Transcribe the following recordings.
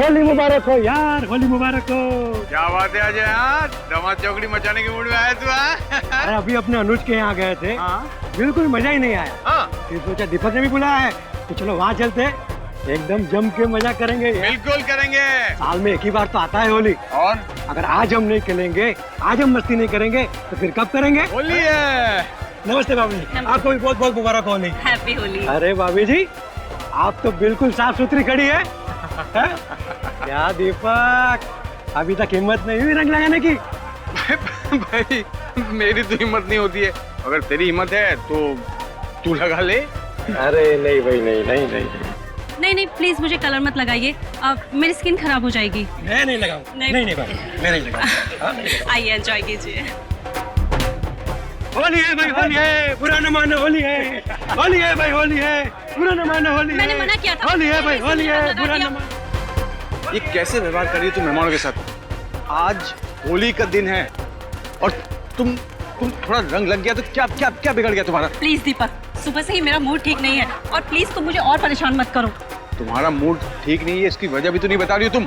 होली मुबारक हो यार, होली मुबारक हो। क्या बात है अजय, यार दमा चौकड़ी मचाने के मूड में आया तू? अरे अभी अपने अनुज के यहाँ गए थे, बिल्कुल मजा ही नहीं आया। फिर सोचा दीपक ने भी बुलाया है तो चलो वहाँ चलते, एकदम जम के मजा करेंगे। बिल्कुल करेंगे, साल में एक ही बार तो आता है होली। और अगर आज हम नहीं खेलेंगे, आज हम मस्ती नहीं करेंगे तो फिर कब करेंगे? होली है। नमस्ते भाभी जी, आपको भी बहुत बहुत मुबारक हो होली। हैप्पी होली। अरे भाभी जी, आप तो बिल्कुल साफ सुथरी खड़ी है। क्या दीपक, अभी तक हिम्मत नहीं हुई रंग लगाने की? भाई मेरी तो हिम्मत नहीं होती है, अगर तेरी हिम्मत है तो तू लगा ले। अरे नहीं भाई, नहीं नहीं नहीं नहीं नहीं प्लीज मुझे कलर मत लगाइए, मेरी स्किन खराब हो जाएगी। मैं नहीं लगाऊंगा। नहीं। नहीं भाई, मैं नहीं लगाऊंगा। आइए एंजॉय कीजिए। होली है भाई, होली है, बुरा न मानो, होली है। होली है भाई, होली है, बुरा न मानो, होली है। मैंने मना किया था। होली है भाई, होली है, बुरा न किया। मानो। ये कैसे व्यवहार कर रही है तू मेहमानों के साथ? आज होली का दिन है और तुम थोड़ा रंग लग गया तो क्या क्या क्या बिगड़ गया तुम्हारा? प्लीज दीपक, सुबह से ही मेरा मूड ठीक नहीं है और प्लीज तुम मुझे और परेशान मत करो। तुम्हारा मूड ठीक नहीं है, इसकी वजह भी तो नहीं बता रही हो तुम।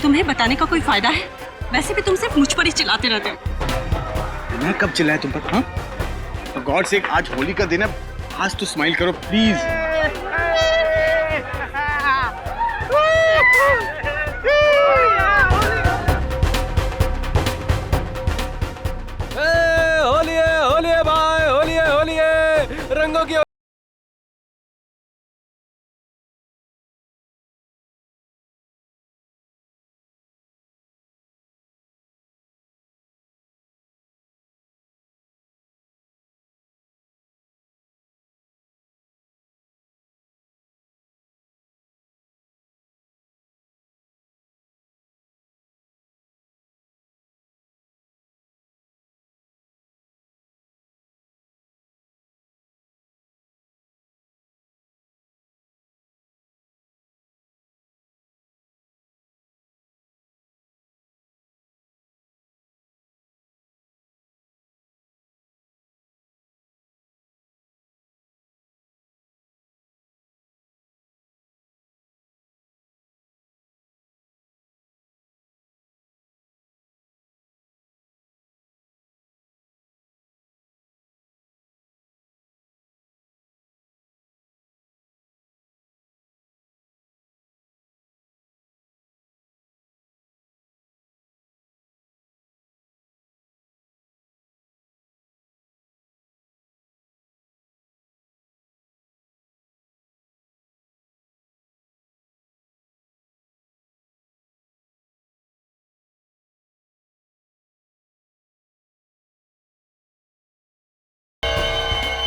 तुम्हें बताने का कोई फायदा है? वैसे भी तुम सिर्फ मुझ पर ही चिल्लाते रहते हो। मैं कब चिल्लाया तुम पर? हाँ, गॉड से आज होली का दिन है, आज तो स्माइल करो प्लीज। होली है भाई, होली है रंगों की।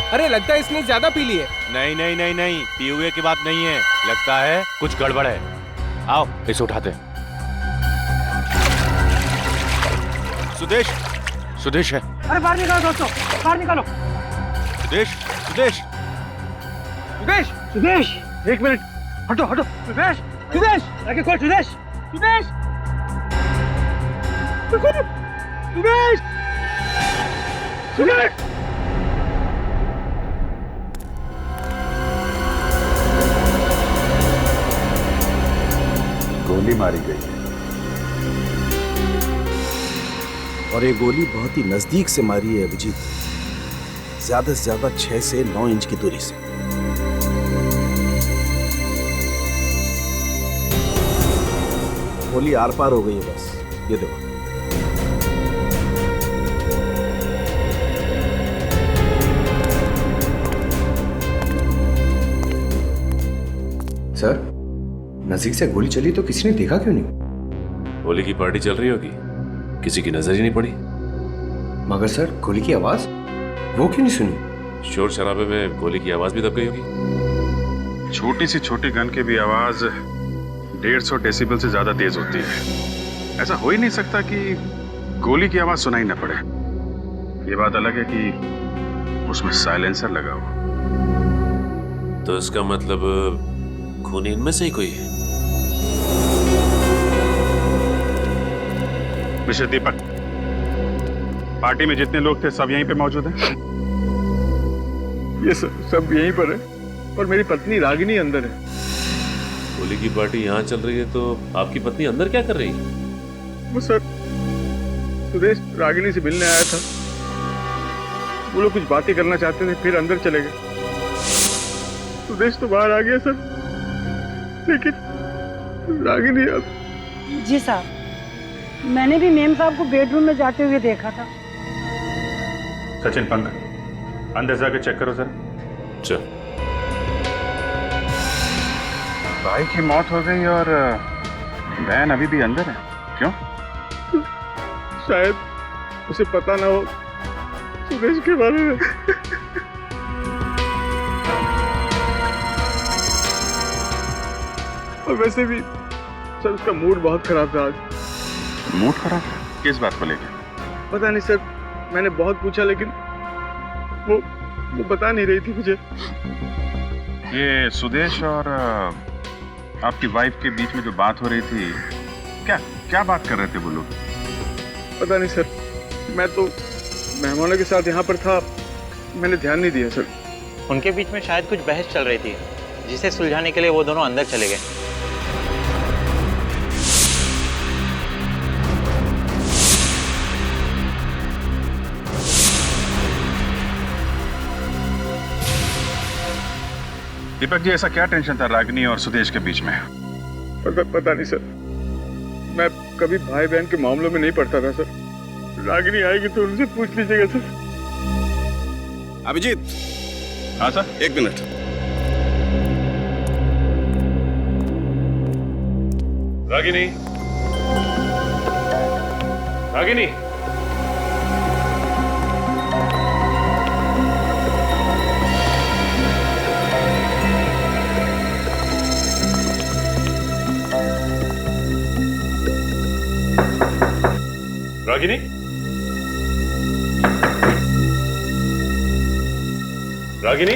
अरे लगता है इसने ज्यादा पी ली है। नहीं नहीं नहीं नहीं, पी हुए की बात नहीं है, लगता है कुछ गड़बड़ है। आओ इसे उठाते। सुदेश, सुदेश है। अरे बाहर निकालो दोस्तों, बाहर निकालो। सुदेश, सुदेश, सुदेश, सुदेश, एक मिनट, हटो हटो। सुदेश, सुदेश, आगे खोल। सुदेश, सुदेश, सुदेश, सुदेश। गोली मारी गई है और ये गोली बहुत ही नजदीक से मारी है अभिजीत, ज्यादा से ज्यादा 6 से 9 इंच की दूरी से। गोली आर पार हो गई है बस, ये देखो। सर, नजीक से गोली चली तो किसी ने देखा क्यों नहीं? होली की पार्टी चल रही होगी, किसी की नजर ही नहीं पड़ी। मगर सर, गोली की आवाज वो क्यों नहीं सुनी? शोर शराबे में गोली की आवाज भी दब गई होगी। छोटी सी छोटी गन की भी आवाज 150 डेसिबल से ज्यादा तेज होती है। ऐसा हो ही नहीं सकता कि गोली की आवाज सुनाई न पड़े। ये बात अलग है कि उसमें साइलेंसर लगा हो। तो इसका मतलब खूनी इनमें से ही कोई है। मिस्टर दीपक, पार्टी में जितने लोग थे सब यहीं पे मौजूद हैं? ये सब यहीं पर है और मेरी पत्नी रागिनी अंदर है। होली की पार्टी यहाँ चल रही है तो आपकी पत्नी अंदर क्या कर रही है? वो सर सुदेश रागिनी से मिलने आया था। वो लोग कुछ बातें करना चाहते थे, फिर अंदर चले गए। सुदेश तो बाहर आ गया सर, लेकिन रागिनी अब। जी साहब, मैंने भी मेम साहब को बेडरूम में जाते हुए देखा था। सचिन, पंकज, अंदर जाके चेक करो सर। चल। भाई की मौत हो गई और बहन अभी भी अंदर है, क्यों? शायद उसे पता ना हो सुदेश के बारे में। और वैसे भी सर उसका मूड बहुत खराब था आज। मूड खराब? किस बात को लेकर? पता नहीं सर, मैंने बहुत पूछा लेकिन वो बता नहीं रही थी मुझे। ये सुदेश और आपकी वाइफ के बीच में जो बात हो रही थी, क्या बात कर रहे थे वो लोग? पता नहीं सर, मैं तो मेहमानों के साथ यहाँ पर था, मैंने ध्यान नहीं दिया सर। उनके बीच में शायद कुछ बहस चल रही थी, जिसे सुलझाने के लिए वो दोनों अंदर चले गए। दीपक जी, ऐसा क्या टेंशन था रागिनी और सुदेश के बीच में? पता नहीं सर, मैं कभी भाई बहन के मामलों में नहीं पड़ता था सर। रागिनी आएगी तो उनसे पूछ लीजिएगा सर। अभिजीत। हाँ सर। 1 मिनट। रागिनी, रागिनी, रागिनी, रागिनी,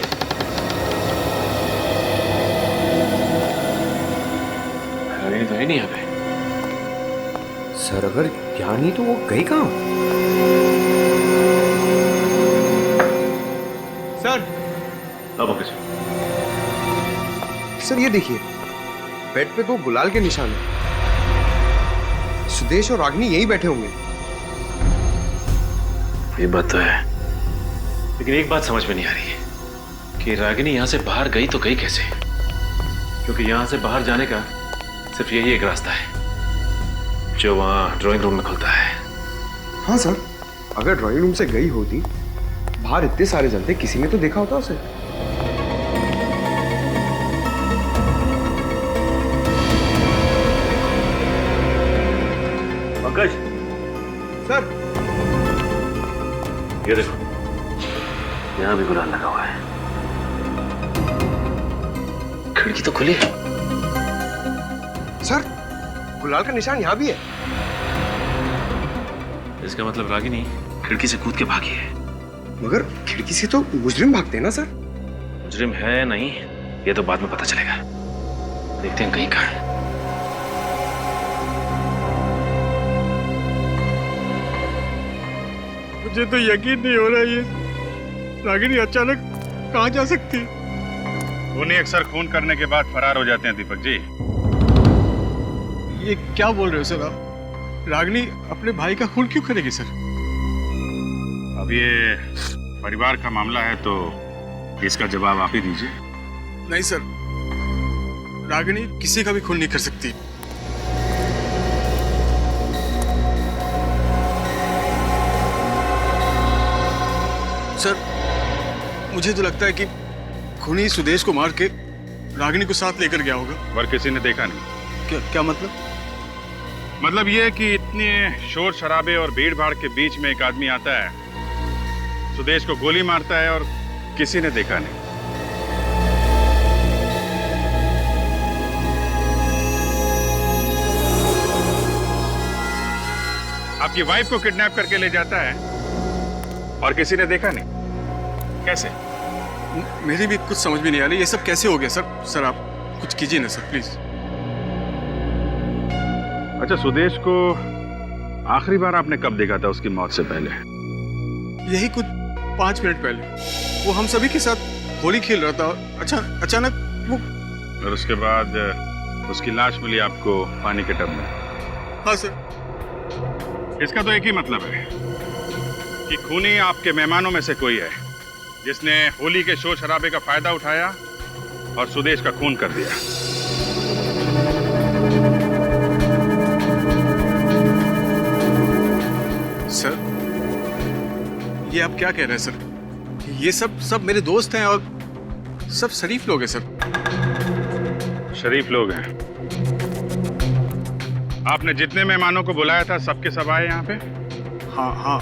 रागिनी तो है नहीं यहाँ पे। सर अगर यहाँ नहीं तो वो गई कहाँ? सर। अब ओके सर ये देखिए, बेड पे 2 गुलाल के निशान हैं। सुदेश और रागिनी यहीं बैठे होंगे। ये बात तो है, लेकिन एक बात समझ में नहीं आ रही है कि रागिनी यहाँ से बाहर गई तो गई कैसे? क्योंकि यहाँ से बाहर जाने का सिर्फ यही एक रास्ता है जो वहाँ ड्राइंग रूम में खुलता है। हाँ सर, अगर ड्राइंग रूम से गई होती, बाहर इतने सारे जन थे, किसी ने तो देखा होता उसे। पंकज सर, ये देखो, यहाँ भी गुलाल लगा हुआ है। खिड़की तो खुली है। सर गुलाल का निशान यहाँ भी है। इसका मतलब रागिनी खिड़की से कूद के भागी है। मगर खिड़की से तो मुजरिम भागते हैं ना सर? मुजरिम है या नहीं, ये तो बाद में पता चलेगा। देखते हैं कहीं कहाँ है। मुझे तो यकीन नहीं हो रहा है, ये रागिनी अचानक कहाँ जा सकती है? उन्हें अक्सर खून करने के बाद फरार हो जाते हैं दीपक जी। ये क्या बोल रहे हो सर आप? रागिनी अपने भाई का खून क्यों करेगी सर? अब ये परिवार का मामला है तो इसका जवाब आप ही दीजिए। नहीं सर, रागिनी किसी का भी खून नहीं कर सकती। सर मुझे तो लगता है कि खूनी सुदेश को मार के रागिनी को साथ लेकर गया होगा। पर किसी ने देखा नहीं। क्या मतलब? मतलब ये कि इतने शोर शराबे और भीड़ भाड़ के बीच में एक आदमी आता है, सुदेश को गोली मारता है और किसी ने देखा नहीं। आपकी वाइफ को किडनैप करके ले जाता है और किसी ने देखा नहीं। कैसे? मेरी भी कुछ समझ में नहीं आ रही, ये सब कैसे हो गया सर? सर आप कुछ कीजिए ना सर, प्लीज। अच्छा, सुदेश को आखिरी बार आपने कब देखा था उसकी मौत से पहले? यही कुछ 5 मिनट पहले। वो हम सभी के साथ होली खेल रहा था, अच्छा अचानक वो। और उसके बाद उसकी लाश मिली आपको पानी के टब में। हाँ सर। इसका तो एक ही मतलब है कि खूनी आपके मेहमानों में से कोई है जिसने होली के शोर शराबे का फायदा उठाया और सुदेश का खून कर दिया। सर, ये आप क्या कह रहे हैं सर? ये सब मेरे दोस्त हैं और सब शरीफ लोग हैं सर। शरीफ लोग हैं। आपने जितने मेहमानों को बुलाया था सबके सब आए यहाँ पे? हाँ,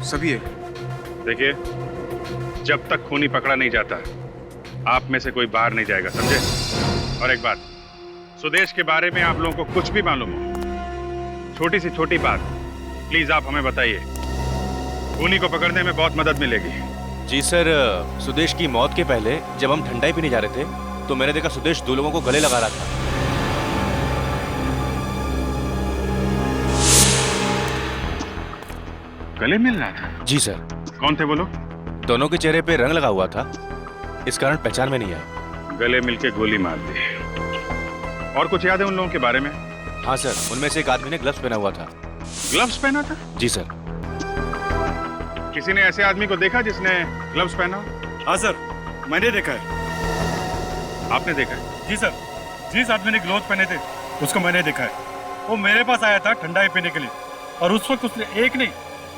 सभी है। देखिए, जब तक खूनी पकड़ा नहीं जाता आप में से कोई बाहर नहीं जाएगा, समझे? और एक बात, सुदेश के बारे में आप लोगों को कुछ भी मालूम हो, छोटी सी छोटी बात प्लीज आप हमें बताइए। खूनी को पकड़ने में बहुत मदद मिलेगी। जी सर, सुदेश की मौत के पहले जब हम ठंडाई पीने जा रहे थे तो मैंने देखा सुदेश 2 लोगों को गले लगा रहा था। गले मिल रहा था? जी सर। कौन थे वो लोग? दोनों के चेहरे पे रंग लगा हुआ था, इस कारण पहचान में नहीं आया। गले मिलके गोली मार दी। और कुछ याद है उन लोगों के बारे में? हाँ सर, उनमें से एक आदमी ने ग्लव्स पहना हुआ था। ग्लव्स पहना था? जी सर। किसी ने ऐसे आदमी को देखा जिसने ग्लव्स पहना? हाँ सर, मैंने देखा है। आपने देखा है? जी सर, जिस आदमी ने ग्लोव्स पहने थे उसको मैंने देखा है। वो मेरे पास आया था ठंडाई पीने के लिए और उस वक्त उसने एक नहीं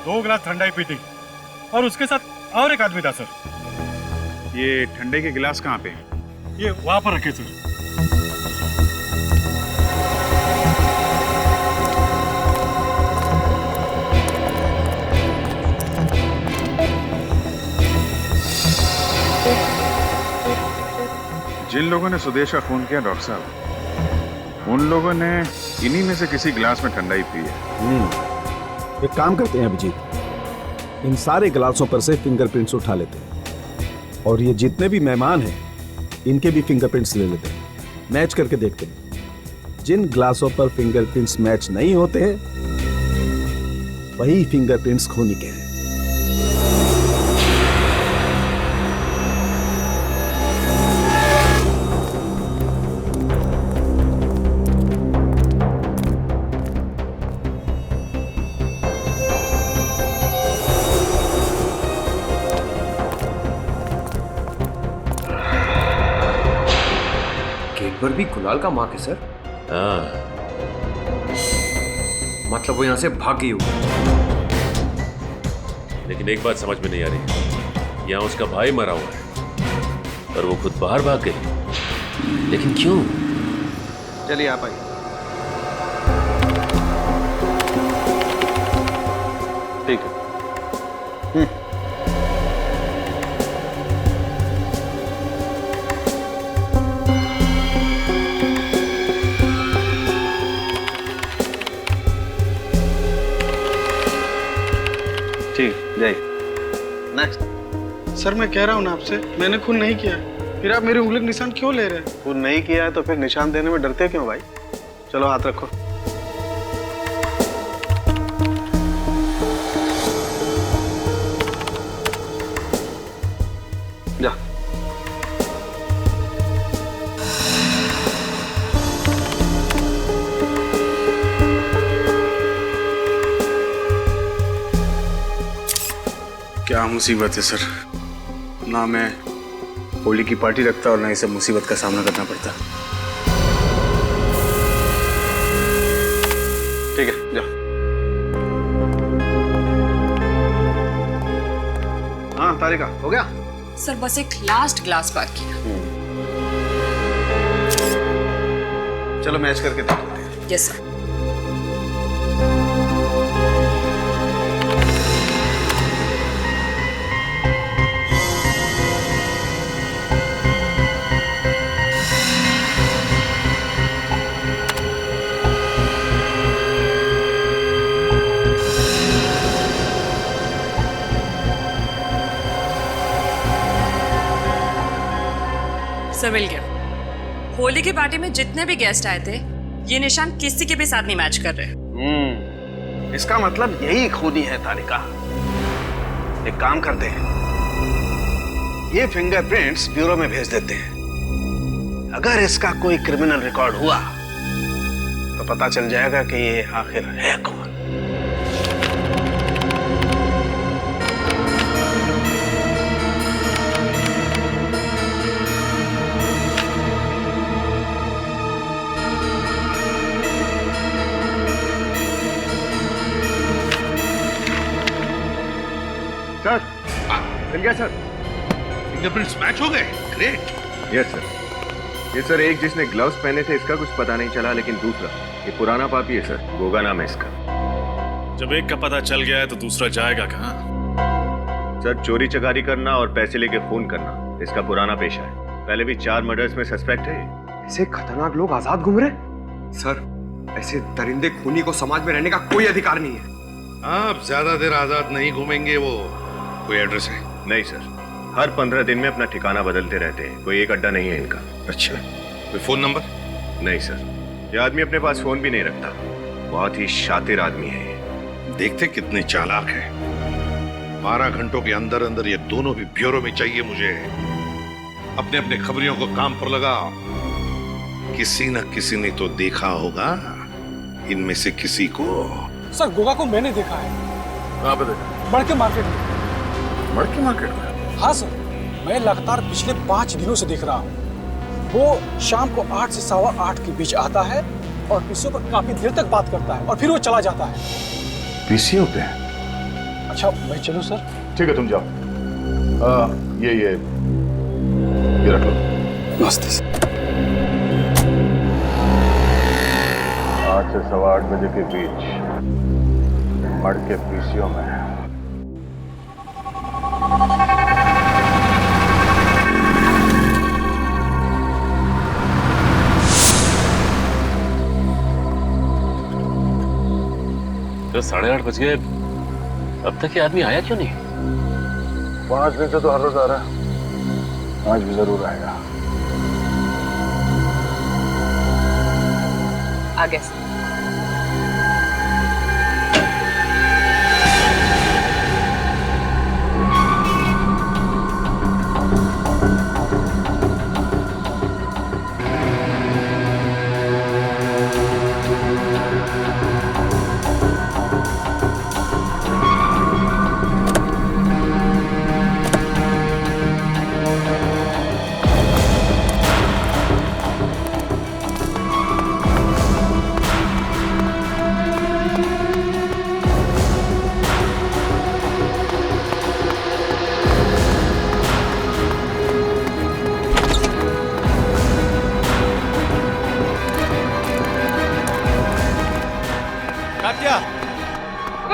2 गिलास ठंडाई पी थी और उसके साथ और एक आदमी था सर। ये ठंडे के गिलास कहाँ पे? ये वहां पर रखे सर। जिन लोगों ने सुदेश का खून किया डॉक्टर साहब, उन लोगों ने इन्हीं में से किसी गिलास में ठंडाई पी है। एक काम करते हैं अभिजीत, इन सारे गिलासों पर से फिंगरप्रिंट्स उठा लेते हैं और ये जितने भी मेहमान हैं इनके भी फिंगरप्रिंट्स ले लेते हैं, मैच करके देखते हैं। जिन गिलासों पर फिंगरप्रिंट्स मैच नहीं होते वही फिंगरप्रिंट्स खूनी के हैं। पर भी गुलाल का मार्क है सर। हाँ, मतलब वो यहाँ से भाग गई होगी। लेकिन एक बात समझ में नहीं आ रही, यहाँ उसका भाई मरा हुआ है और वो खुद बाहर भाग गई, लेकिन क्यों? चलिए आप आइए। ठीक है। नेक्स्ट। सर मैं कह रहा हूँ ना आपसे, मैंने खून नहीं किया है, फिर आप मेरी उंगली निशान क्यों ले रहे हैं? खून नहीं किया है तो फिर निशान देने में डरते क्यों भाई? चलो हाथ रखो। जा। क्या मुसीबत है सर, ना मैं होली की पार्टी रखता और ना इसे मुसीबत का सामना करना पड़ता। ठीक है, जाओ। हाँ तारिका, हो गया? सर बस एक लास्ट ग्लास बाकी है। चलो मैच करके देखते हैं। Yes sir. सर मिल गया। होली की पार्टी में जितने भी गेस्ट आए थे ये निशान किसी के भी साथ नहीं मैच कर रहे। इसका मतलब यही खूनी है तारिका। एक काम करते हैं, ये फिंगरप्रिंट्स ब्यूरो में भेज देते हैं, अगर इसका कोई क्रिमिनल रिकॉर्ड हुआ तो पता चल जाएगा कि ये आखिर है कौन। सर मिल गया सर। फिंगरप्रिंट्स मैच हो गए। ग्रेट। Yes sir. ये सर एक जिसने ग्लव्स पहने थे इसका कुछ पता नहीं चला, लेकिन दूसरा ये पुराना पापी है सर, गोगा नाम है इसका। जब एक का पता चल गया है तो दूसरा जाएगा कहाँ? सर चोरी चकारी करना और पैसे लेके खून करना इसका पुराना पेशा है। पहले भी 4 मर्डर्स में सस्पेक्ट है। ऐसे खतरनाक लोग आजाद घूम रहे? सर ऐसे दरिंदे खूनी को समाज में रहने का कोई अधिकार नहीं है। आप ज्यादा देर आजाद नहीं घूमेंगे। वो कोई एड्रेस है? नहीं सर, हर 15 दिन में अपना ठिकाना बदलते रहते हैं, कोई एक अड्डा नहीं है इनका। अच्छा, कोई फोन नंबर? नहीं सर, ये आदमी अपने पास फोन भी नहीं रखता। बहुत ही शातिर आदमी है ये। देखते कितने चालाक है। 12 घंटों के अंदर अंदर ये दोनों भी ब्यूरो में चाहिए मुझे। अपने अपने खबरियों को काम पर लगाओ। किसी न किसी ने तो देखा होगा इनमें से किसी को। सर गोगा को मैंने देखा है। कहाँ पे देखा? मड़के मार्केट में। मड़के मार्केट में? हाँ सर, मैं लगातार पिछले 5 दिनों से देख रहा हूँ। वो शाम को 8 से 8:15 के बीच आता है और पीसीओ पर काफी देर तक बात करता है और फिर वो चला जाता है। पीसीओ पे? अच्छा मैं चलूँ सर? ठीक है तुम जाओ। ये रख लो। नमस्ते सर। 8 से 8:15 बजे के बीच मड़के पीसीओ में। तो 8:30 बज गए, अब तक ये आदमी आया क्यों नहीं? 5 दिन से तो हर रोज आ रहा है, आज भी जरूर आएगा। आ गया सर।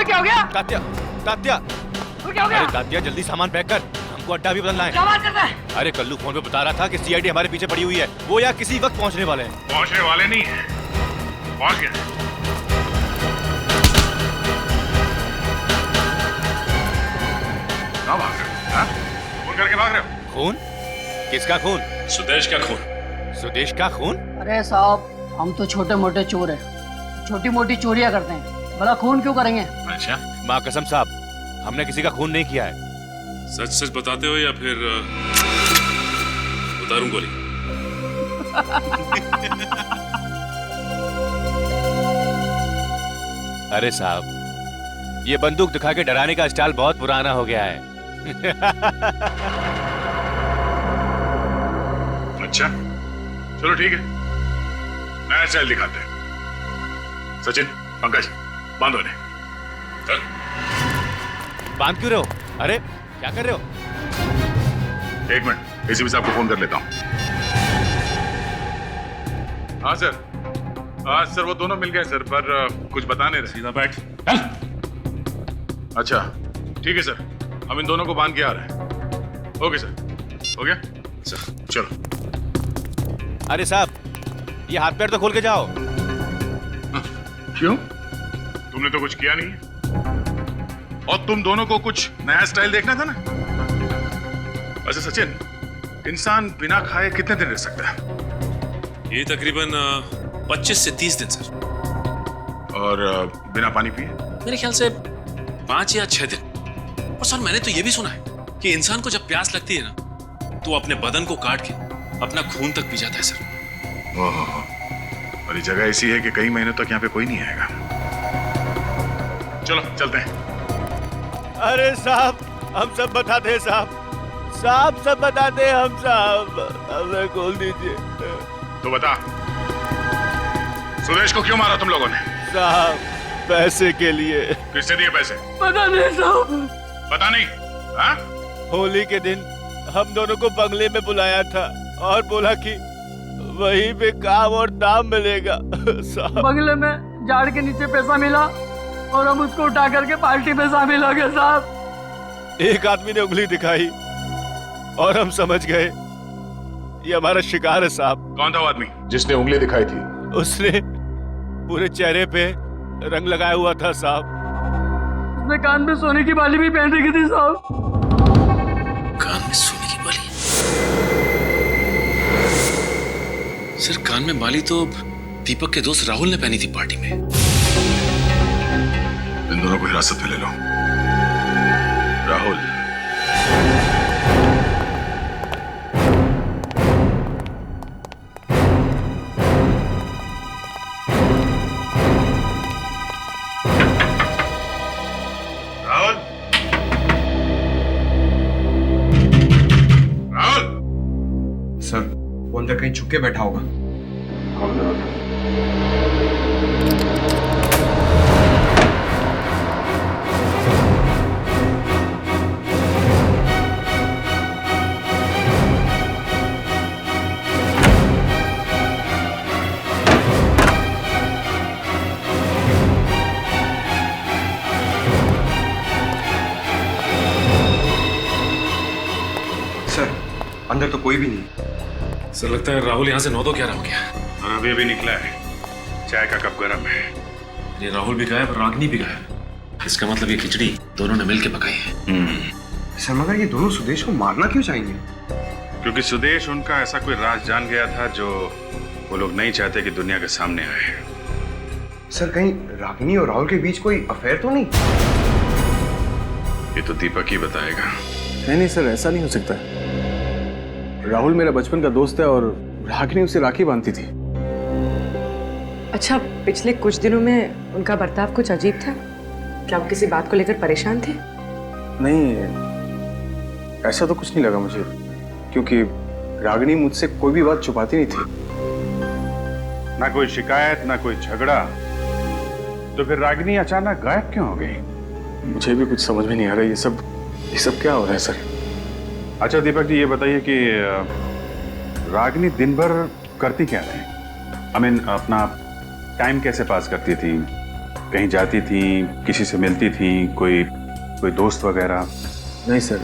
क्या हो गया? तात्या, तात्या, क्या हो गया? अरे तात्या जल्दी सामान पैक कर, हमको अड्डा भी बदलना है। क्या बात करता है? अरे कल्लू फोन पे बता रहा था कि सीआईडी हमारे पीछे पड़ी हुई है, वो यहाँ किसी वक्त पहुँचने वाले हैं। पहुंचने वाले नहीं है, पहुंच गए। क्या भाग रहे हो? खून करके भाग रहे हो? खून? किसका खून? सुदेश का खून। सुदेश का खून? अरे साहब हम तो छोटे मोटे चोर हैं, छोटी मोटी चोरियां करते हैं, बड़ा खून क्यों करेंगे? अच्छा, माँ कसम साहब, हमने किसी का खून नहीं किया है। सच सच बताते हो या फिर उतारूं गोली? अरे साहब, ये बंदूक दिखा के डराने का स्टाइल बहुत पुराना हो गया है। अच्छा, चलो ठीक है, नया स्टाइल दिखाते हैं। सचिन, पंकज, बांधो इन्हें। चल। बांध क्यों रहे हो? अरे क्या कर रहे हो? 1 मिनट, एसीपी साहब को फोन कर लेता हूँ। हाँ सर, आज सर वो दोनों मिल गए सर, पर कुछ बता नहीं रहे। सीधा बैठ। अच्छा ठीक है सर, हम इन दोनों को बांध के आ रहे हैं। ओके सर, हो गया सर, चलो। अरे साहब, ये हाथ पैर तो खोल के जाओ। क्यों? तुमने तो कुछ किया नहीं है, और तुम दोनों को कुछ नया स्टाइल देखना था ना। वैसे सचिन, इंसान बिना खाए कितने दिन रह सकता है? ये तकरीबन 25 से 30 दिन सर। और बिना पानी पिए? मेरे ख्याल से 5 या 6 दिन। और सर मैंने तो ये भी सुना है कि इंसान को जब प्यास लगती है ना, तो अपने बदन को काट के अपना खून तक पी जाता है सर। ओहो, और ये जगह ऐसी है कि कई महीनों तक यहाँ पे कोई नहीं आएगा। चलो चलते हैं। अरे साहब, हम सब बताते हैं साहब, साहब सब बताते हैं हम साहब, हमें खोल दीजिए। तो बता, सुरेश को क्यों मारा तुम लोगों ने? साहब पैसे के लिए। किससे दिए पैसे? पता नहीं साहब। पता नहीं? हाँ? होली के दिन हम दोनों को बंगले में बुलाया था और बोला कि वहीं पे काम और दाम मिलेगा। साहब बंगले में झाड़ के नीचे पैसा मिला और हम उसको उठा करके पार्टी में शामिल हो गए साहब। एक आदमी ने उंगली दिखाई और हम समझ गए ये हमारा शिकार है साहब। कौन था वो आदमी जिसने उंगली दिखाई थी? उसने पूरे चेहरे पे रंग लगाया हुआ था साहब। उसने कान में सोने की बाली भी पहन रखी थी साहब। कान में सोने की बाली? सर कान में बाली तो दीपक के दोस्त राहुल ने पहनी थी पार्टी में। इन दोनों को हिरासत में ले लो। राहुल, राहुल, राहुल। सर वो अंदर कहीं छुप के बैठा होगा। सर अंदर तो कोई भी नहीं। सर लगता है राहुल यहाँ से 9-11 हो गया। और अभी अभी निकला है, चाय का कप गर्म है। ये राहुल भी गायब, रागनी भी गायब। इसका मतलब ये खिचड़ी दोनों ने मिलके पकाई है। सर मगर ये दोनों सुदेश को मारना क्यों चाहेंगे? क्योंकि सुदेश उनका ऐसा कोई राज जान गया था जो वो लोग नहीं चाहते कि दुनिया के सामने आए। सर कहीं रागिनी और राहुल के बीच कोई अफेयर तो नहीं? ये तो दीपक ही बताएगा। नहीं सर, ऐसा नहीं हो सकता। राहुल मेरा बचपन का दोस्त है और रागिनी उसे राखी बांधती थी। अच्छा, पिछले कुछ दिनों में उनका बर्ताव कुछ अजीब था। क्या वो किसी बात को लेकर परेशान थे? नहीं, ऐसा तो कुछ नहीं लगा मुझे, क्योंकि रागिनी मुझसे कोई भी बात छुपाती नहीं थी। ना कोई शिकायत, ना कोई झगड़ा, तो फिर रागिनी अचानक गायब क्यों हो गई? मुझे भी कुछ समझ में नहीं आ रहा। ये सब क्या हो रहा है सर? अच्छा दीपक जी, ये बताइए कि रागिनी दिन भर करती क्या थी? I mean, अपना टाइम कैसे पास करती थी? कहीं जाती थी, किसी से मिलती थी, कोई दोस्त वगैरह? नहीं सर,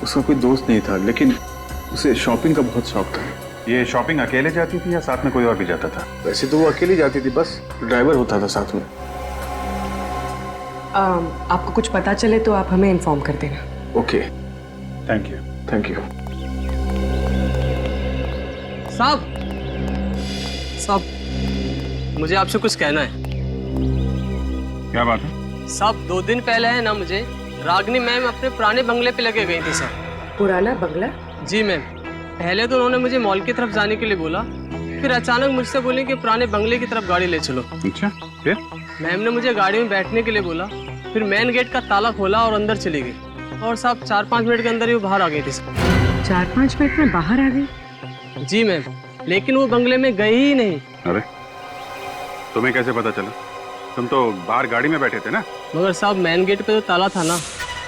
उसका कोई दोस्त नहीं था, लेकिन उसे शॉपिंग का बहुत शौक था। ये शॉपिंग अकेले जाती थी या साथ में कोई और भी जाता था? वैसे तो वो अकेली जाती थी, बस ड्राइवर होता था साथ में। आपको कुछ पता चले तो आप हमें इन्फॉर्म कर देना। Okay, thank you. साहब मुझे आपसे कुछ कहना है। क्या बात है? साहब 2 दिन पहले है ना, मुझे रागिनी मैम अपने पुराने बंगले पे लेके गई थी सर। पुराना बंगला? जी मैम। पहले तो उन्होंने मुझे मॉल की तरफ जाने के लिए बोला, फिर अचानक मुझसे बोले कि पुराने बंगले की तरफ गाड़ी ले चलो। अच्छा, फिर? मैम ने मुझे गाड़ी में बैठने के लिए बोला, फिर मेन गेट का ताला खोला और अंदर चली गई। और साहब 4-5 मिनट के अंदर ही वो बाहर आ गई थी सर। 4-5 मिनट में बाहर आ गई? जी मैम, लेकिन वो बंगले में गई ही नहीं। अरे, तुम्हें कैसे पता चला? तुम तो बाहर गाड़ी में बैठे थे ना? मगर साहब मेन गेट पे जो ताला था ना,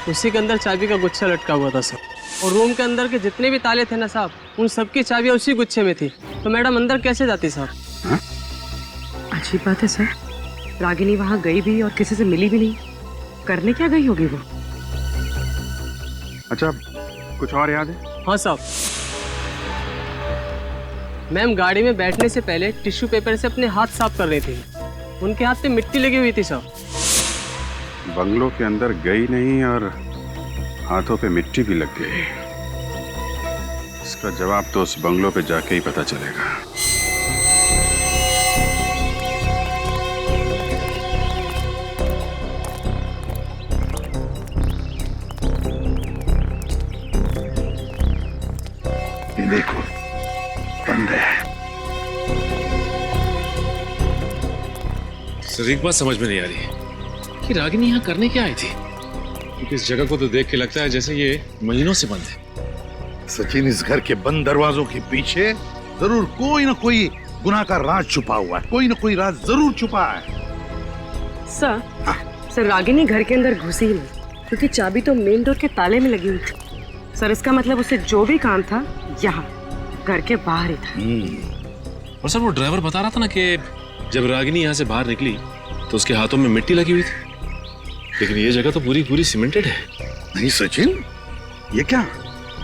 उसी के अंदर चाबी का गुच्छा लटका हुआ था सर। और रूम के अंदर के जितने भी ताले थे ना साहब, उन सबकी चाबियां उसी गुच्छे में थी। तो मैडम अंदर कैसे जाती साहब? अजीब बात है सर, रागिनी वहाँ गई भी और किसी से मिली भी नहीं। करने क्या गई होगी वो? अच्छा, कुछ और याद है? हाँ साहब, मैम गाड़ी में बैठने से पहले टिश्यू पेपर से अपने हाथ साफ कर रही थी। उनके हाथ पे मिट्टी लगी हुई थी साहब। बंगलों के अंदर गई नहीं और हाथों पे मिट्टी भी लग गई। इसका जवाब तो उस बंगलों पे जाके ही पता चलेगा। ये देखो, बंद है। सर एक बात समझ में नहीं आ रही कि रागिनी यहाँ करने क्या आई थी, क्योंकि इस जगह को तो देख के लगता है जैसे ये महीनों से बंद है। सचिन, इस घर के बंद दरवाजों के पीछे जरूर कोई ना कोई गुनाह का राज छुपा हुआ है, कोई ना कोई राज जरूर छुपा है। सर, सर रागिनी घर के अंदर घुसी ही नहीं, क्योंकि चाबी तो मेन डोर के ताले में लगी हुई थी। सर इसका मतलब उसे जो भी काम था यहाँ घर के बाहर ही था। और सर वो ड्राइवर बता रहा था ना कि जब रागिनी यहाँ से बाहर निकली तो उसके हाथों में मिट्टी लगी हुई थी, लेकिन ये जगह तो पूरी पूरी सीमेंटेड है। नहीं सचिन, ये क्या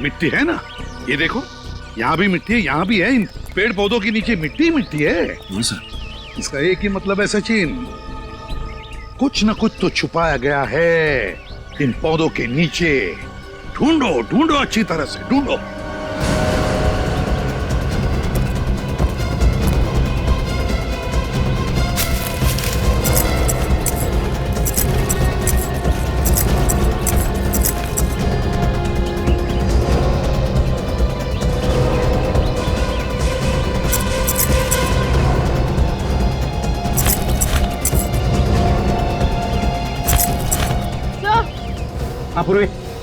मिट्टी है ना, ये देखो यहाँ भी मिट्टी है, यहाँ भी है, इन पेड़ पौधों के नीचे मिट्टी मिट्टी है। सर इसका एक ही मतलब है सचिन, कुछ न कुछ तो छुपाया गया है इन पौधों के नीचे। ढूंढो ढूंढो, अच्छी तरह से ढूंढो।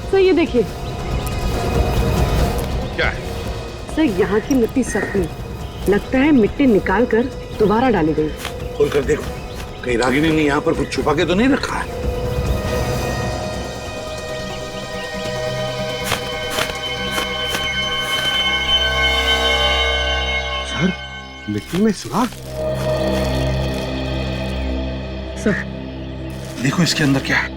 सर ये देखिए, क्या है? सर यहाँ की मिट्टी सख्त नहीं, लगता है मिट्टी निकाल कर दोबारा डाली गई। खोल कर देखो, कहीं रागिनी ने यहाँ पर कुछ छुपा के तो नहीं रखा है। सर, मिट्टी में सुराख। सर देखो इसके अंदर क्या है।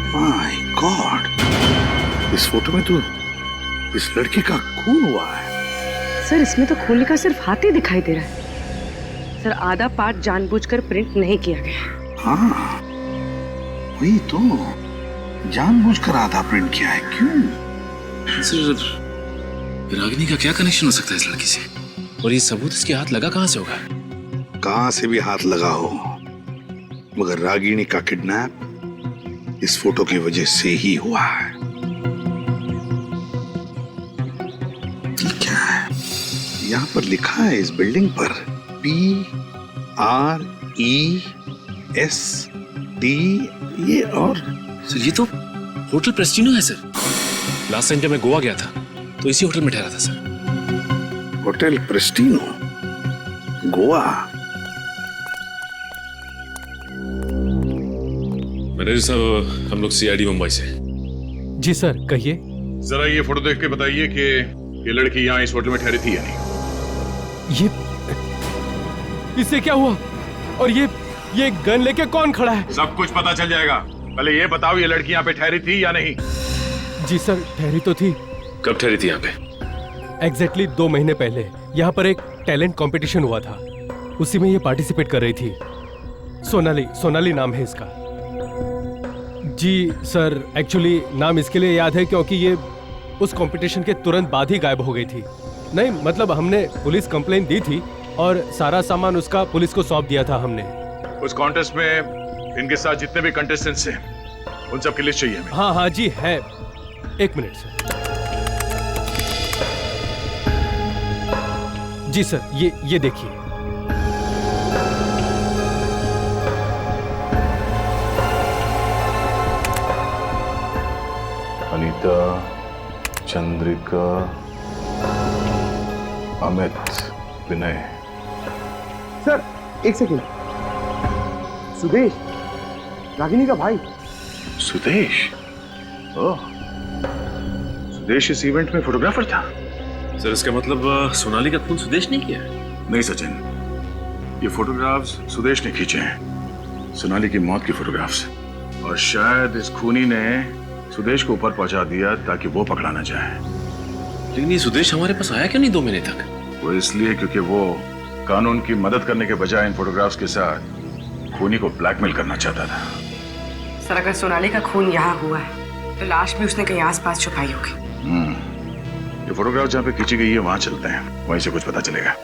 माय गॉड, इस फोटो में तो इस लड़की का खून हुआ है। सर इसमें तो खून का सिर्फ हाथ ही दिखाई दे रहा है। सर आधा पार्ट जानबूझकर प्रिंट नहीं किया गया। हाँ वही तो, जानबूझकर आधा प्रिंट किया है। क्यों? सर रागिनी का क्या कनेक्शन हो सकता है इस लड़की से, और ये सबूत इसके हाथ लगा कहां से होगा? कहां से भी हाथ लगा हो, मगर रागिनी का किडनैप इस फोटो की वजह से ही हुआ है। ये क्या है? यहाँ पर लिखा है इस बिल्डिंग पर PREST, ये और सर ये तो होटल प्रेस्टिनो है सर। लास्ट टाइम जब मैं गोवा गया था तो इसी होटल में ठहरा था सर। होटल प्रेस्टिनो, गोवा। मैनेजर साहब, हम लोग CID मुंबई से। जी सर, कहिए। जरा ये फोटो देख के बताइए कि ये लड़की यहाँ इस होटल में ठहरी थी या नहीं। इससे क्या हुआ? और ये गन लेके कौन खड़ा है? सब कुछ पता चल जाएगा, पहले ये बताओ ये लड़की यहाँ पे ठहरी थी या नहीं। जी सर, ठहरी तो थी। कब ठहरी थी यहाँ पे? एग्जैक्टली 2 महीने पहले यहाँ पर एक टैलेंट कंपटीशन हुआ था, उसी में ये पार्टिसिपेट कर रही थी। सोनाली नाम है इसका। जी सर, एक्चुअली नाम इसके लिए याद है क्योंकि ये उस कंपटीशन के तुरंत बाद ही गायब हो गई थी। नहीं मतलब हमने पुलिस कंप्लेंट दी थी और सारा सामान उसका पुलिस को सौंप दिया था हमने। उस कॉन्टेस्ट में इनके साथ जितने भी कंटेस्टेंट्स हैं उन सब की लिस्ट चाहिए हमें। हाँ जी है, 1 मिनट सर। जी सर, ये देखिए। अनीता, चंद्रिका, अमित, विनय। सर एक सेकंड, सुदेश, रागिनी का भाई। सुदेश? ओह, सुदेश इस इवेंट में फोटोग्राफर था। सर इसका मतलब सोनाली का खून सुदेश ने किया? नहीं सचिन, ये फोटोग्राफ्स सुदेश ने खींचे हैं, सोनाली की मौत की फोटोग्राफ्स, और शायद इस खूनी ने सुदेश को ऊपर पहुंचा दिया ताकि वो पकड़ा ना जाए। लेकिन ये सुदेश हमारे पास आया क्यों नहीं 2 महीने तक? वो इसलिए क्योंकि वो कानून की मदद करने के बजाय इन फोटोग्राफ्स के साथ खूनी को ब्लैकमेल करना चाहता था। सर अगर सोनाली का खून यहाँ हुआ है तो लाश भी उसने कहीं आसपास छुपाई होगी। ये फोटोग्राफ जहाँ पे खींची गई है वहां चलते हैं, वहीं से कुछ पता चलेगा।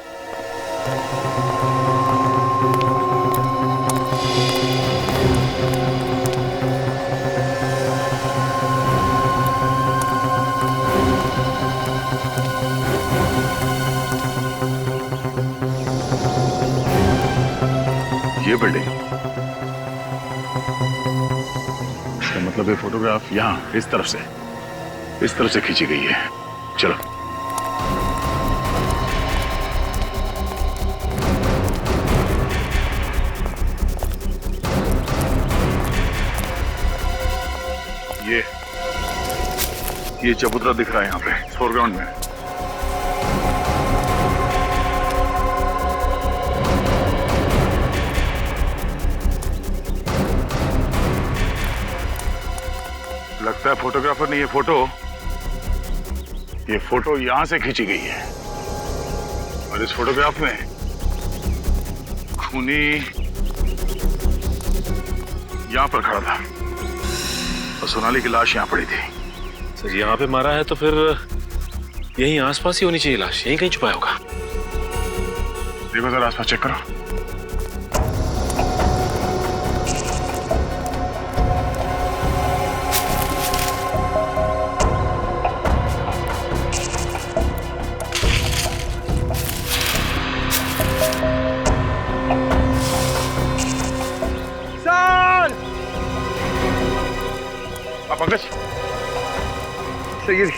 ये बिल्डिंग, इसका मतलब ये फोटोग्राफ यहाँ इस तरफ से खींची गई है। चलो। ये चबूतरा दिख रहा है यहाँ पे फोरग्राउंड में। लगता है फोटोग्राफर ने ये फोटो यहां से खींची गई है। और इस फोटोग्राफ में खूनी यहां पर खड़ा था और सोनाली की लाश यहां पड़ी थी। सर यहाँ पे मारा है तो फिर यहीं आसपास ही होनी चाहिए लाश, यहीं कहीं छुपाया होगा। देखो जरा आसपास चेक करो। पंकज, ये इन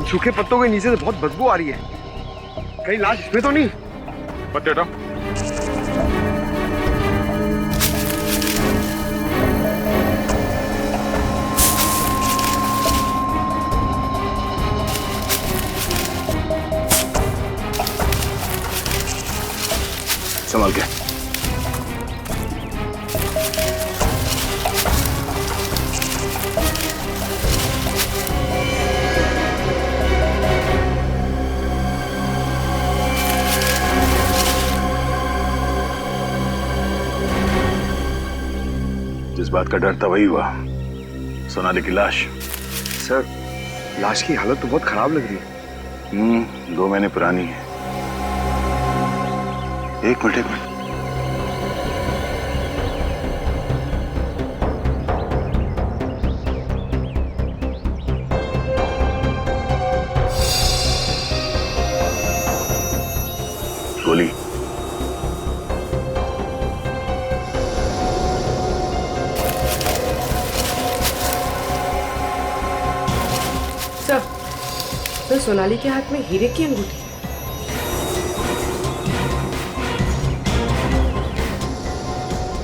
सूखे पत्तों के नीचे से बहुत बदबू आ रही है। कहीं लाश इसमें तो नहीं? पत्ते हटाओ। संभाल के। जिस बात का डर था वही हुआ, सोनाली की लाश। सर, लाश की हालत तो बहुत खराब लग रही है। 2 महीने पुरानी है। एक मिनट गोली। तो सोनाली के हाथ में हीरे की अंगूठी।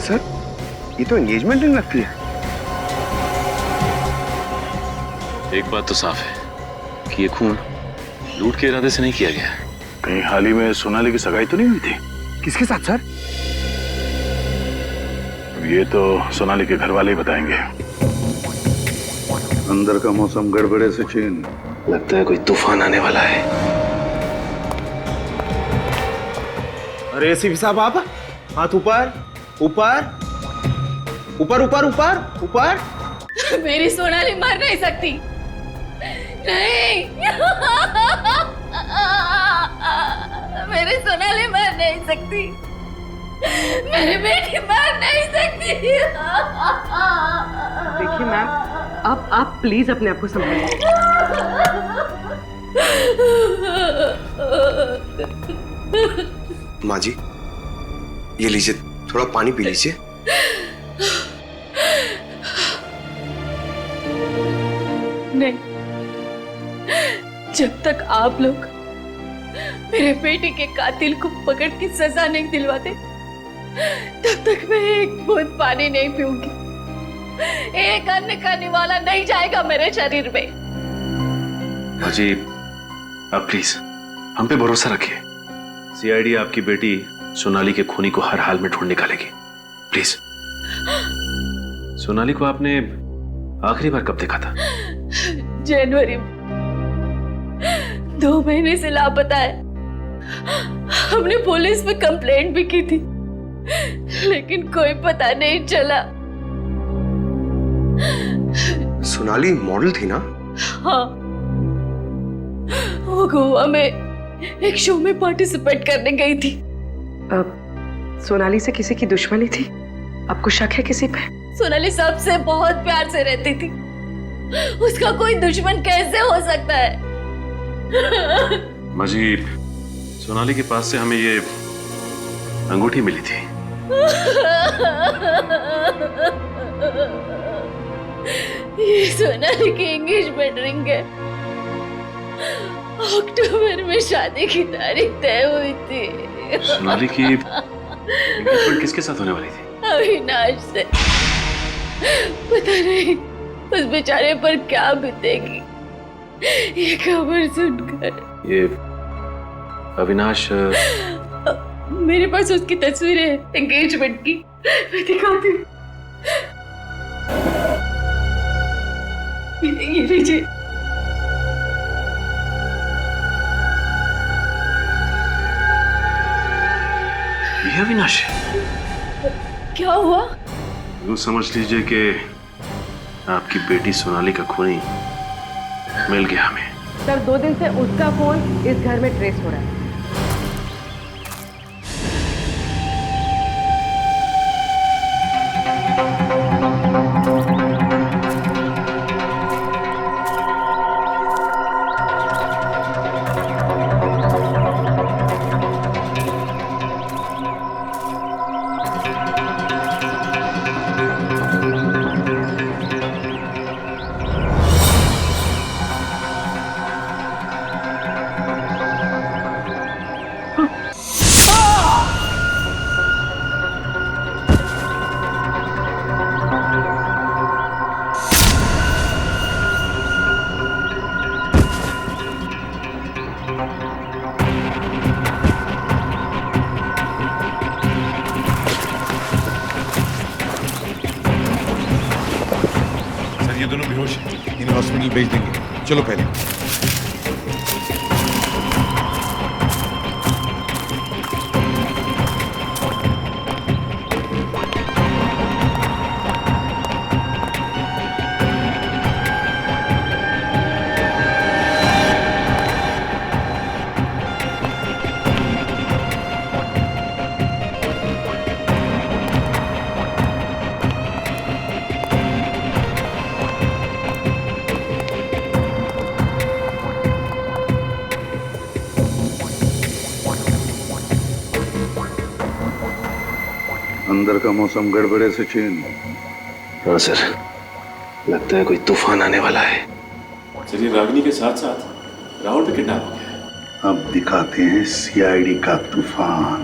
सर, ये तो एंगेजमेंट रिंग लगती है। एक बात तो साफ है कि ये खून लूट के इरादे से नहीं किया गया। कहीं हाल ही में सोनाली की सगाई तो नहीं हुई थी? किसके साथ सर? ये तो सोनाली के घर वाले ही बताएंगे। अंदर का मौसम गड़बड़े से चेन, लगता है कोई तूफान आने वाला है। अरे एसीपी साहब, आप हाथ ऊपर ऊपर ऊपर ऊपर ऊपर ऊपर। मेरी सोनाली मर नहीं सकती, नहीं। मेरी सोनाली मर नहीं सकती, मेरी बेटी मर नहीं सकती। देखिए मैम, आप प्लीज अपने आप को संभालिए। माँ जी, ये लीजिए, थोड़ा पानी पी लीजिए। नहीं, जब तक आप लोग मेरे बेटे के कातिल को पकड़ के सजा नहीं दिलवाते, तब तक मैं एक बूंद पानी नहीं पीऊंगी। एक अन्न का निवाला नहीं जाएगा मेरे शरीर में। जी, आप प्लीज हम पे भरोसा रखिए। सीआईडी आपकी बेटी सोनाली के खूनी को हर हाल में ढूंढ निकालेगी। प्लीज। सोनाली को आपने आखिरी बार कब देखा था? जनवरी में। 2 महीने से लापता है। हमने पुलिस में कंप्लेंट भी की थी, लेकिन कोई पता नहीं चला। सोनाली मॉडल थी ना? हाँ, वो गोवा में एक शो में पार्टिसिपेट करने गई थी। अब सोनाली से किसी की दुश्मनी थी? आपको शक है किसी पे? सोनाली सबसे बहुत प्यार से रहती थी, उसका कोई दुश्मन कैसे हो सकता है? मजीब, सोनाली के पास से हमें ये अंगूठी मिली थी ये सोनाली की एंगेजमेंट रिंग है। अक्टूबर में शादी की तारीख तय हुई थी। सोनाली की एंगेजमेंट किसके साथ होने वाली थी? अविनाश से। पता नहीं उस बेचारे पर क्या बीतेगी ये खबर सुनकर। ये अविनाश मेरे पास उसकी तस्वीरें है एंगेजमेंट की, मैं दिखाती हूँ। ये लीजिए। ये अविनाश है? क्या हुआ? यूं समझ लीजिए कि आपकी बेटी सोनाली का खूनी मिल गया हमें। सर 2 दिन से उसका फोन इस घर में ट्रेस हो रहा है। ये दोनों बेहोश हैं, इन्हें हॉस्पिटल भेज देंगे। चलो पहले। अंदर का मौसम गड़बड़े से चेन। हाँ सर, लगता है कोई तूफान आने वाला है। सर ये रागिनी के साथ साथ राहुल भी किडनैप हो गया है। अब दिखाते हैं सीआईडी का तूफान।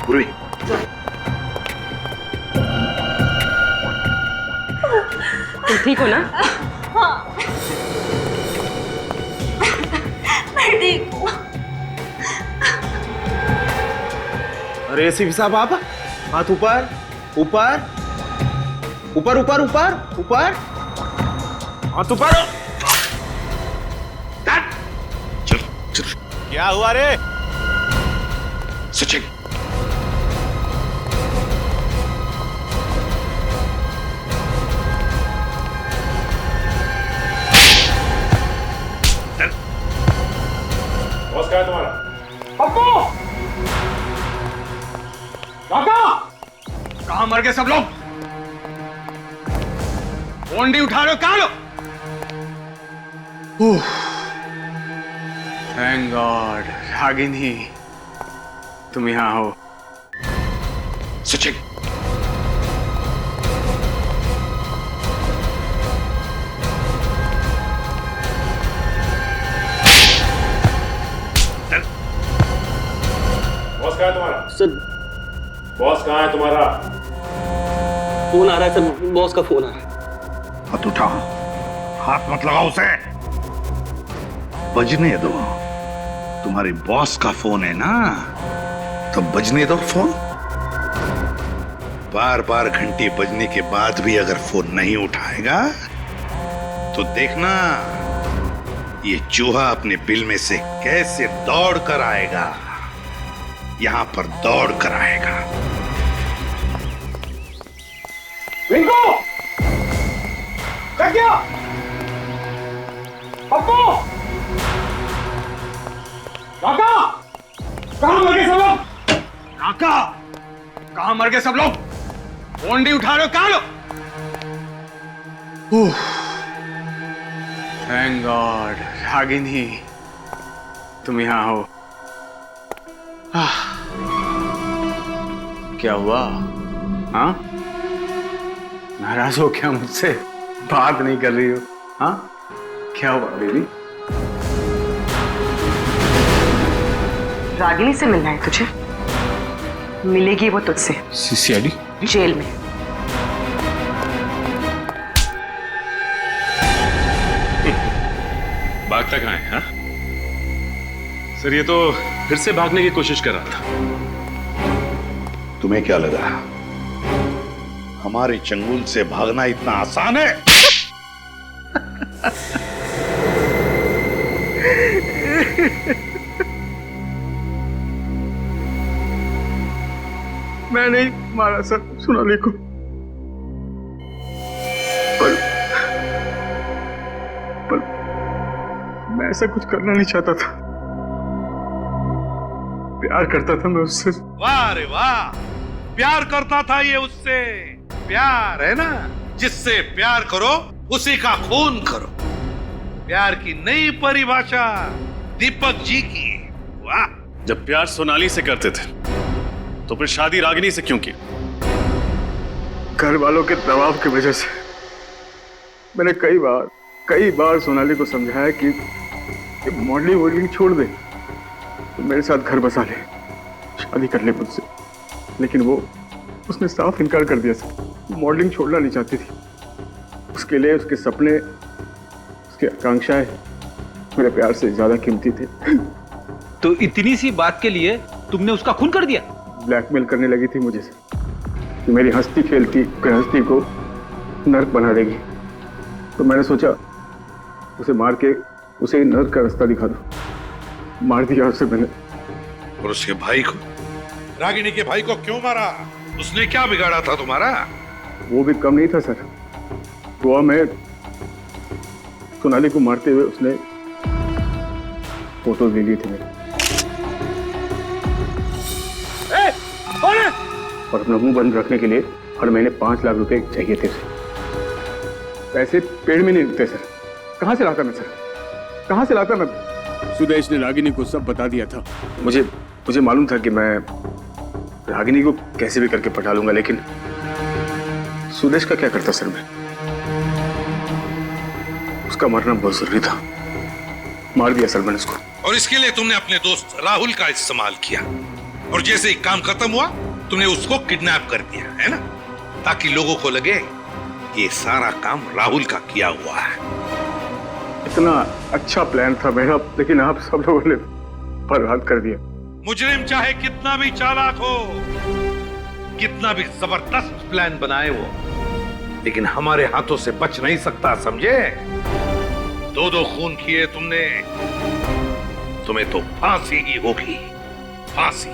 पूर्वी तुम ठीक हो ना? हाँ मैं ठीक हूँ। अरे एसीपी साहब आप हाथ ऊपर ऊपर ऊपर ऊपर ऊपर ऊपर हाथ ऊपर। क्या हुआ रे? सचिन बॉस कहाँ है तुम्हारा? पप्पू! काका! कहां मर गए सब लोग? फोन नहीं उठा रहे हो, कहां लो? थैंक गॉड रागिनी तुम यहां हो। सचिन बॉस कहाँ है तुम्हारा? सर बॉस कहाँ है तुम्हारा? फोन आ रहा है सर, बॉस का फोन आ रहा है। हाथ उठा, हाथ मत लगाओ उसे। बजने दो, तुम्हारे बॉस का फोन है ना, तो बजने दो फोन। बार बार घंटी बजने के बाद भी अगर फोन नहीं उठाएगा तो देखना ये चूहा अपने बिल में से कैसे दौड़ कर आएगा। यहां पर दौड़ कर आएगा। रिंकू! क्या किया? पप्पू! काका! कहां मर गए सब लोग? काका! कहां मर गए सब लोग? फोन नहीं उठा रहे हो, कहां लो? थैंक गॉड रागिनी तुम यहाँ हो। क्या हुआ? हाँ, नाराज हो क्या मुझसे? बात नहीं कर रही हो? हाँ, क्या हुआ बेबी? रागिनी से मिलना है तुझे? मिलेगी वो तुझसे सीसीआईडी जेल में। भागता कहाँ है? हाँ? सर ये तो फिर से भागने की कोशिश कर रहा था। तुम्हें क्या लगा हमारे चंगुल से भागना इतना आसान है? मैं नहीं मारा सर सोनाली को, पर मैं ऐसा कुछ करना नहीं चाहता था। प्यार करता था मैं उससे। वाह रे वाह, प्यार करता था ये उससे। प्यार है ना, जिससे प्यार करो उसी का खून करो। प्यार की नई परिभाषा दीपक जी की। वाह। जब प्यार सोनाली से करते थे तो फिर शादी रागिनी से क्यों की? घर वालों के दबाव की वजह से मैंने कई बार सोनाली को समझाया कि मॉडलिंग छोड़ दे, तो मेरे साथ घर बसा ले, शादी कर ले मुझसे। लेकिन उसने साफ इनकार कर दिया सर। मॉडलिंग छोड़ना नहीं चाहती थी। उसके लिए उसके सपने, उसकी आकांक्षाएं मेरे प्यार से ज्यादा कीमती थे। तो इतनी सी बात के लिए तुमने उसका खून कर दिया? ब्लैकमेल करने लगी थी मुझे कि मेरी हंसती खेलती गृहस्थी को नर्क बना देगी। तो मैंने सोचा उसे मार के उसे नर्क का रास्ता दिखा दो। मार दिया उसे मैंने। और उसके भाई को, रागिनी के भाई को क्यों मारा? उसने क्या बिगाड़ा था तुम्हारा? वो भी कम नहीं था सर। गोवा में सोनाली को मारते हुए उसने फोटो ले ली थी मेरी। और अपना मुंह बंद रखने के लिए हर महीने 5 लाख रुपए चाहिए थे उसे। पैसे पेड़ में नहीं उगते सर। कहाँ से लाता मैं सर? कहाँ से लाता मैं? सुदेश ने रागिनी को सब बता दिया था। मुझे मालूम था कि मैं रागिनी को कैसे भी करके पटा लूंगा, लेकिन सुदेश का क्या करता सर? मैं उसका मरना बहुत जरूरी था। मार दिया सर मैंने उसको। और इसके लिए तुमने अपने दोस्त राहुल का इस्तेमाल किया, और जैसे ही काम खत्म हुआ तुमने उसको किडनैप कर दिया, है ना? ताकि लोगों को लगे कि ये सारा काम राहुल का किया हुआ है। इतना अच्छा प्लान था मेरा, लेकिन आप सब लोगों ने बर्बाद कर दिया। मुजरिम चाहे कितना भी चालाक हो, कितना भी जबरदस्त प्लान बनाए वो, लेकिन हमारे हाथों से बच नहीं सकता, समझे? 2 खून किए तुमने, तुम्हें तो फांसी ही होगी, फांसी।